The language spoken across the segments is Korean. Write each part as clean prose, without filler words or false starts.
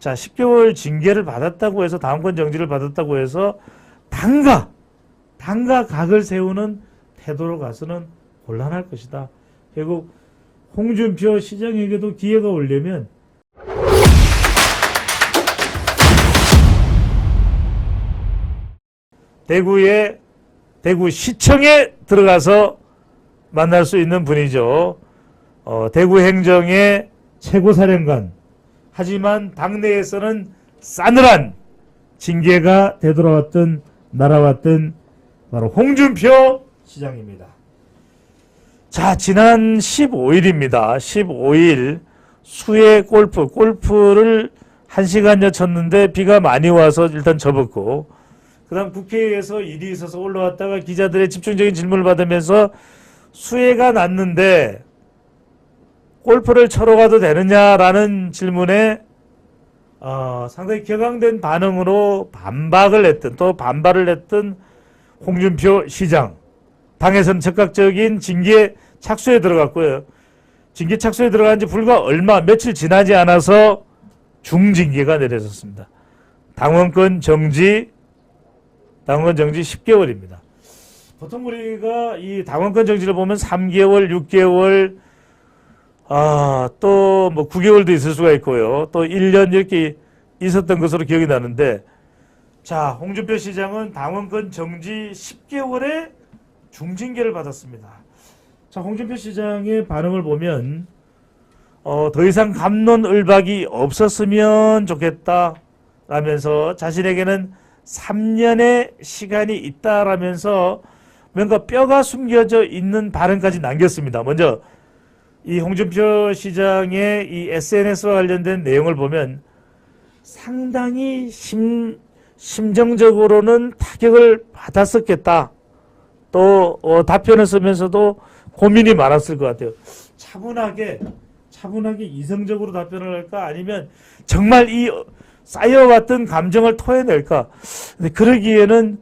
자, 10개월 징계를 받았다고 해서 당원권 정지를 받았다고 해서 당가 각을 세우는 태도로 가서는 곤란할 것이다. 결국 홍준표 시장에게도 기회가 오려면 대구시청에 들어가서 만날 수 있는 분이죠. 대구행정의 최고사령관. 하지만 당내에서는 싸늘한 징계가 되돌아왔던 날아왔던 바로 홍준표 시장입니다. 자, 지난 15일입니다. 15일 수해 골프를 1시간여 쳤는데 비가 많이 와서 일단 접었고, 그 다음 국회에서 일이 있어서 올라왔다가 기자들의 집중적인 질문을 받으면서 수해가 났는데 골프를 쳐러 가도 되느냐라는 질문에 상당히 격앙된 반응으로 반발을 했던 홍준표 시장. 당에서는 적극적인 징계 착수에 들어갔고요. 징계 착수에 들어간 지 불과 며칠 지나지 않아서 중징계가 내려졌습니다. 당원권 정지 10개월입니다. 보통 우리가 이 당원권 정지를 보면 3개월, 6개월, 또 뭐 9개월도 있을 수가 있고요. 또 1년 이렇게 있었던 것으로 기억이 나는데, 자, 홍준표 시장은 당원권 정지 10개월의 중징계를 받았습니다. 자, 홍준표 시장의 반응을 보면 더 이상 갑론을박이 없었으면 좋겠다라면서 자신에게는 3년의 시간이 있다라면서 뭔가 뼈가 숨겨져 있는 발언까지 남겼습니다. 먼저 이 홍준표 시장의 이 SNS와 관련된 내용을 보면 상당히 심정적으로는 타격을 받았었겠다. 또 답변을 쓰면서도 고민이 많았을 것 같아요. 차분하게 이성적으로 답변을 할까, 아니면 정말 이 쌓여왔던 감정을 토해낼까. 근데 그러기에는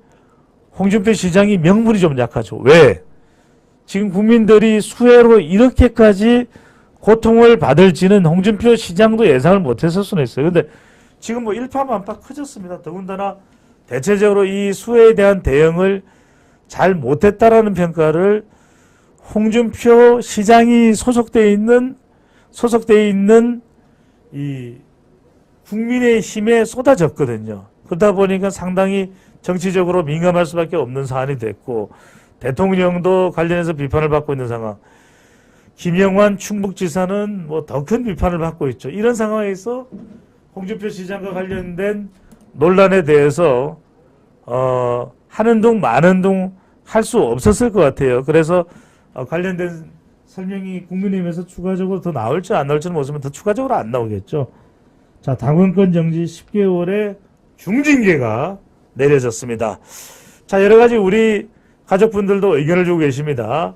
홍준표 시장이 명분이 좀 약하죠. 왜? 지금 국민들이 수해로 이렇게까지 고통을 받을지는 홍준표 시장도 예상을 못했을 수는 있어요. 근데 지금 뭐 일파만파 커졌습니다. 더군다나 대체적으로 이 수해에 대한 대응을 잘 못했다라는 평가를 홍준표 시장이 소속되어 있는 이 국민의힘에 쏟아졌거든요. 그러다 보니까 상당히 정치적으로 민감할 수밖에 없는 사안이 됐고, 대통령도 관련해서 비판을 받고 있는 상황. 김영환 충북지사는 뭐 더 큰 비판을 받고 있죠. 이런 상황에서 홍준표 시장과 관련된 논란에 대해서 하는 둥 마는 둥 할 수 없었을 것 같아요. 그래서 관련된 설명이 국민의힘에서 추가적으로 더 나올지 안 나올지는 모르지만 더 추가적으로 안 나오겠죠. 자, 당원권 정지 10개월의 중징계가 내려졌습니다. 자, 여러 가지 우리 가족분들도 의견을 주고 계십니다.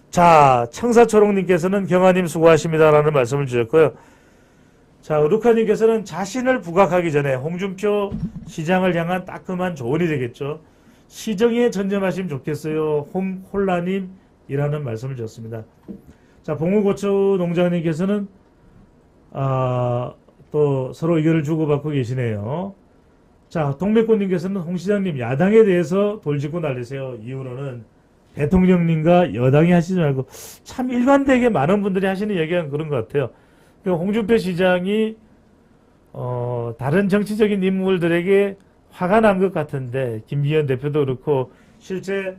자, 청사초롱님께서는 경아님 수고하십니다라는 말씀을 주셨고요. 자, 루카님께서는 자신을 부각하기 전에 홍준표 시장을 향한 따끔한 조언이 되겠죠. 시정에 전념하시면 좋겠어요. 홍콜라님이라는 말씀을 주셨습니다. 자, 봉우고추 농장님께서는 또 서로 의견을 주고받고 계시네요. 자, 동백꽃님께서는 홍 시장님 야당에 대해서 돌직구 날리세요. 이유로는 대통령님과 여당이 하시지 말고, 참 일관되게 많은 분들이 하시는 얘기가 그런 것 같아요. 홍준표 시장이 다른 정치적인 인물들에게 화가 난 것 같은데, 김기현 대표도 그렇고 실제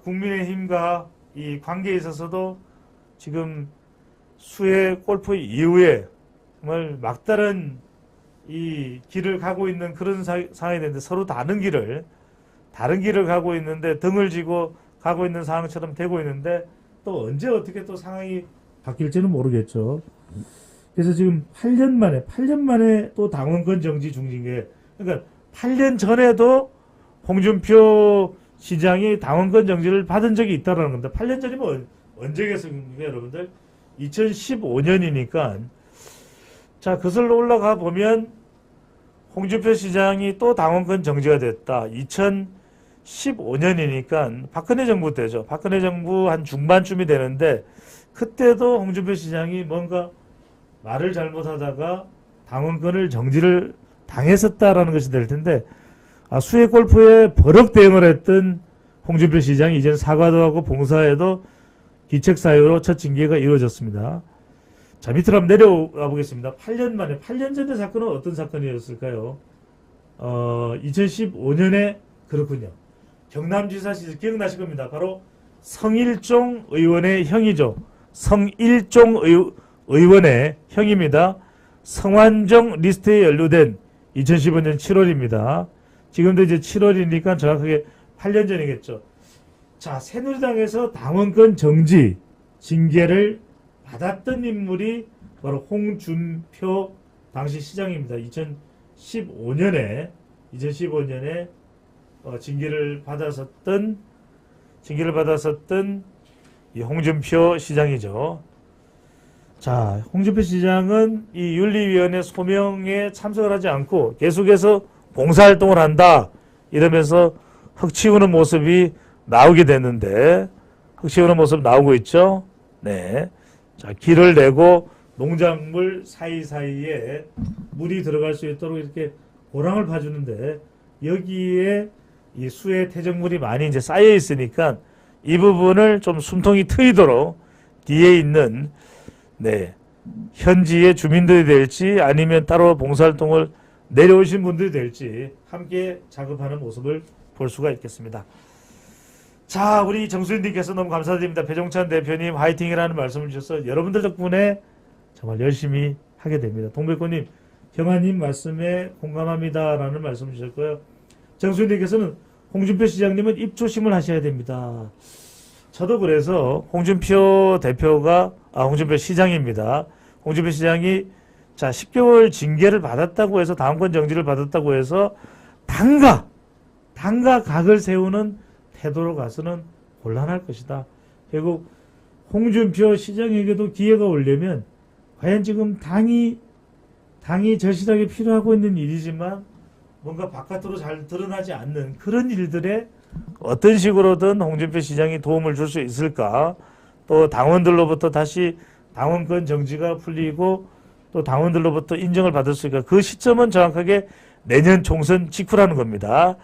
국민의힘과 이 관계에 있어서도 지금 수해 골프 이후에 정말 막다른 이 길을 가고 있는 그런 상황이 되는데, 서로 다른 길을 가고 있는데, 등을 지고 가고 있는 상황처럼 되고 있는데, 또 언제 어떻게 또 상황이 바뀔지는 모르겠죠. 그래서 지금 8년 만에 또 당원권 정지 중징계. 그러니까 8년 전에도 홍준표 시장이 당원권 정지를 받은 적이 있다라는 겁니다. 8년 전이면 언제겠습니까, 여러분들? 2015년이니까. 자, 거슬러 올라가 보면 홍준표 시장이 또 당원권 정지가 됐다. 2015년이니까 박근혜 정부 때죠. 박근혜 정부 한 중반쯤이 되는데, 그때도 홍준표 시장이 뭔가 말을 잘못하다가 당원권을 정지를 당했었다라는 것이 될 텐데, 수해 골프에 버럭 대응을 했던 홍준표 시장이 이제는 사과도 하고 봉사에도 기책 사유로 첫 징계가 이루어졌습니다. 자, 밑으로 한번 내려가 보겠습니다. 8년 만에, 8년 전의 사건은 어떤 사건이었을까요? 2015년에 그렇군요. 경남지사 시절 기억나실 겁니다. 바로 성일종 의원의 형이죠. 성일종 의원의 형입니다. 성완종 리스트에 연루된 2015년 7월입니다. 지금도 이제 7월이니까 정확하게 8년 전이겠죠. 자, 새누리당에서 당원권 정지 징계를 받았던 인물이 바로 홍준표 당시 시장입니다. 2015년에 징계를 받았었던 이 홍준표 시장이죠. 자, 홍준표 시장은 이 윤리위원회 소명에 참석을 하지 않고 계속해서 봉사활동을 한다 이러면서 흙치우는 모습이 나오게 됐는데, 흙치우는 모습 나오고 있죠. 네. 자, 길을 내고 농작물 사이사이에 물이 들어갈 수 있도록 이렇게 고랑을 파주는데, 여기에 이 수해 퇴적물이 많이 이제 쌓여 있으니까 이 부분을 좀 숨통이 트이도록 뒤에 있는 현지의 주민들이 될지 아니면 따로 봉사활동을 내려오신 분들이 될지 함께 작업하는 모습을 볼 수가 있겠습니다. 자, 우리 정수인님께서 너무 감사드립니다. 배종찬 대표님 화이팅이라는 말씀을 주셔서 여러분들 덕분에 정말 열심히 하게 됩니다. 동백꽃님, 경아님 말씀에 공감합니다라는 말씀을 주셨고요. 정수인님께서는 홍준표 시장님은 입조심을 하셔야 됩니다. 저도 그래서 홍준표 시장입니다. 홍준표 시장이 10개월 징계를 받았다고 해서 당원권 정지를 받았다고 해서 당가 각을 세우는 태도로 가서는 곤란할 것이다. 결국 홍준표 시장에게도 기회가 오려면 과연 지금 당이 절실하게 필요하고 있는 일이지만 뭔가 바깥으로 잘 드러나지 않는 그런 일들에 어떤 식으로든 홍준표 시장이 도움을 줄 수 있을까? 또 당원들로부터 다시 당원권 정지가 풀리고 또 당원들로부터 인정을 받을 수 있을까? 그 시점은 정확하게 내년 총선 직후라는 겁니다.